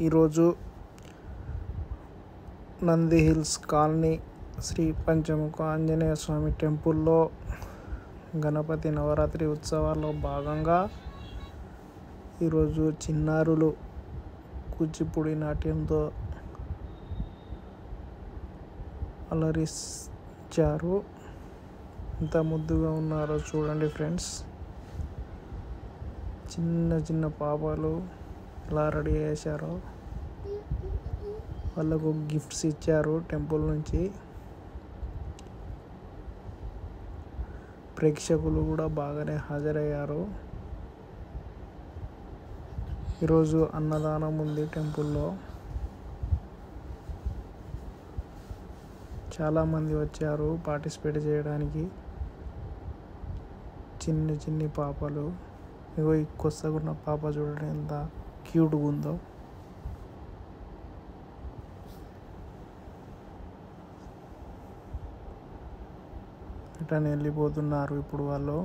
ఈరోజు Nandi hills colony Shri Panchamukha Anjaneya స్వామి టెంపుల్లో గణపతి నవరాత్రి ఉత్సవాల్లో భాగంగా ఈరోజు చిన్నారులు కూచిపూడి నాట్యంతో అలరించారు. ఎంత ముద్దుగా ఉన్నారో చూడండి ఫ్రెండ్స్. చిన్న చిన్న పాపలు ఎలా రెడీ చేశారో, వాళ్ళకు గిఫ్ట్స్ ఇచ్చారు టెంపుల్ నుంచి. ప్రేక్షకులు కూడా బాగానే హాజరయ్యారు. ఈరోజు అన్నదానం ఉంది టెంపుల్లో. చాలామంది వచ్చారు పార్టిసిపేట్ చేయడానికి. చిన్ని పాపలు, ఇగో ఈ కొత్తగున్న పాప చూడండి ఎంత క్యూట్గా ఉందో. రిటర్న్ వెళ్ళిపోతున్నారు ఇప్పుడు వాళ్ళు.